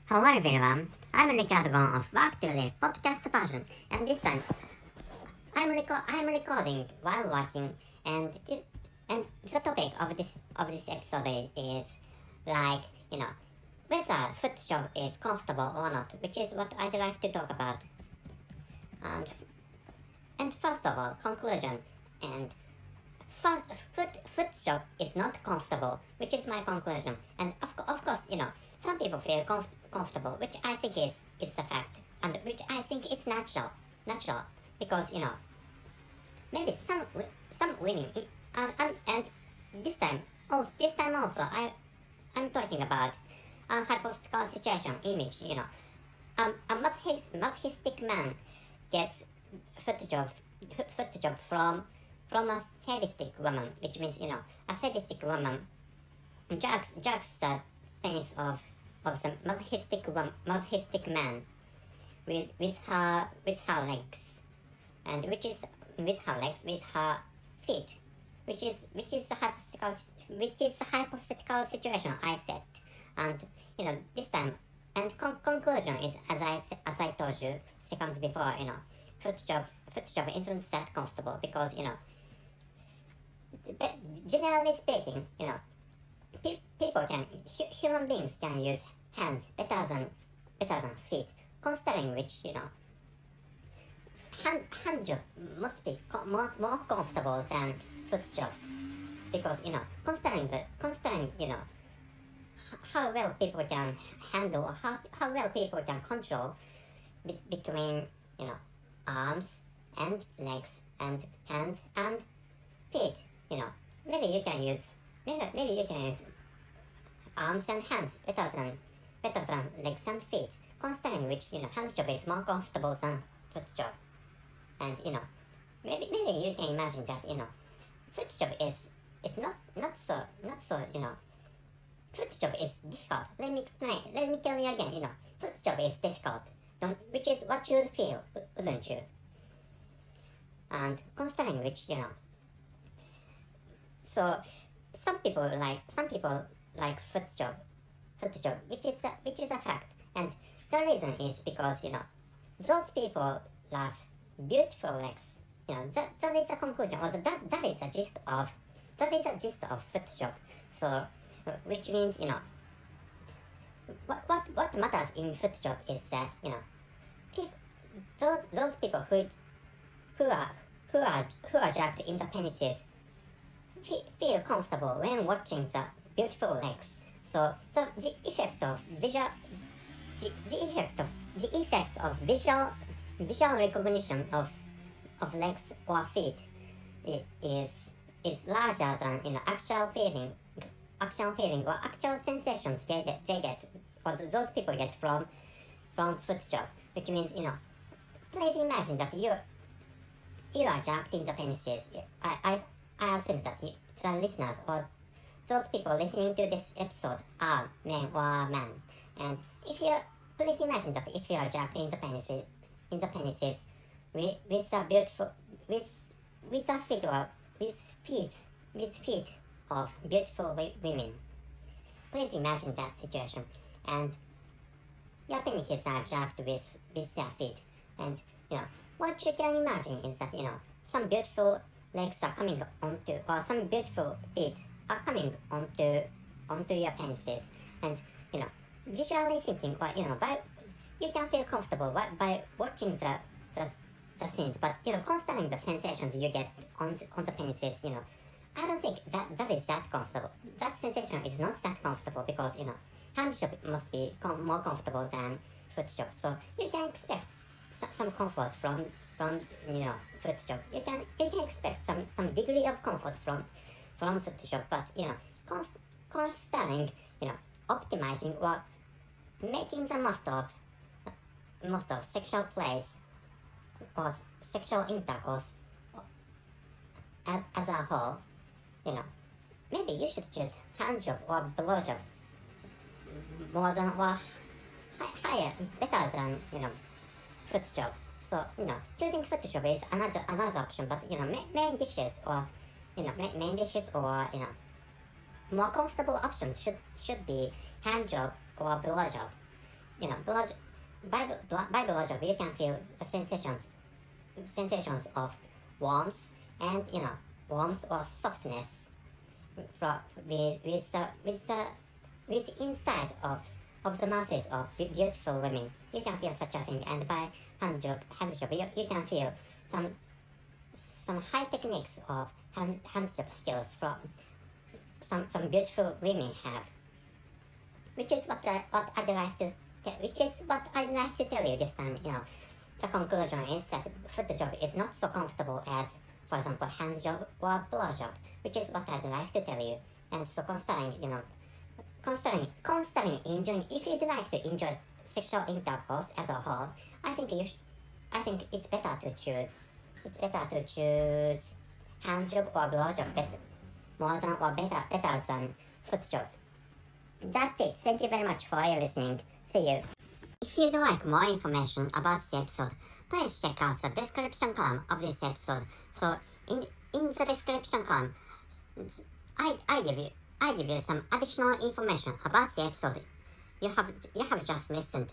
Hello everyone, I'm Richard Gon of Work to Live podcast version, and this time I'm recording while working, and the topic of this episode is like whether footjob is comfortable or not, which is what I'd like to talk about. And first of all, conclusion. And first, footjob is not comfortable, which is my conclusion. And of course, some people feel comfortable, which I think is a fact, and which I think is natural, because maybe some women, and this time also I'm talking about a hypothetical situation image. A masochistic man gets footjob from a sadistic woman, which means a sadistic woman jerks the penis of some masochistic man with her legs, and with her feet, which is a hypothetical situation I said. And this time, and conclusion is as I told you seconds before, footjob isn't that comfortable, because generally speaking, human beings can use hands better than feet, considering which hand job must be more comfortable than foot job, because considering how well people can handle, or how well people can control between arms and legs and hands and feet. Maybe you can use arms and hands better than legs and feet, considering which hand job is more comfortable than foot job. And maybe you can imagine that foot job is not so foot job is difficult. Let me explain. Let me tell you again. Foot job is difficult. Which is what you'd feel, wouldn't you? And considering which so some people like foot job, which is a fact, and the reason is because those people love beautiful legs. That is the conclusion, or that is the gist of foot job. So which means what matters in foot job is that those people who are jerked in the penises feel comfortable when watching the beautiful legs. So the effect of visual recognition of legs or feet is larger than actual feeling or actual sensations they get, or those people get from foot job. Which means please imagine that you are jerked in the penises. I assume that the listeners or those people listening to this episode are men or man. And please imagine that if you are jerked in the penises with a beautiful with a feet or with feet of beautiful women. Please imagine that situation, and your penises are jerked with their feet, and what you can imagine is that some beautiful legs are coming onto, or some beautiful feet are coming onto your penises, and visually thinking, or by you can feel comfortable by watching the scenes, but considering the sensations you get on the penises, I don't think that is that comfortable. That sensation is not that comfortable, because hand job must be more comfortable than foot job. So you can expect some comfort from foot job. You can expect some degree of comfort from foot job, but considering optimizing or making the most of sexual plays or sexual intercourse as a whole, maybe you should choose hand job or blow job more than, or higher, better than foot job. So choosing foot job is another option, but main dishes or more comfortable options should be hand job or blow job. by blowjob you can feel the sensations of warmth and warmth or softness from with the inside of the mouths of beautiful women. You can feel such a thing, and by hand job you can feel some high techniques of hand job skills from some beautiful women have, which is what I'd like to tell you this time. The conclusion is that foot job is not so comfortable as, for example, hand job or blow job, which is what I'd like to tell you. And so considering enjoying, if you'd like to enjoy sexual intercourse as a whole, I think it's better to choose hand job or blow job better than foot job. That's it. Thank you very much for your listening. See you. If you'd like more information about this episode, please check out the description column of this episode. So in the description column, I give you some additional information about the episode you have just listened.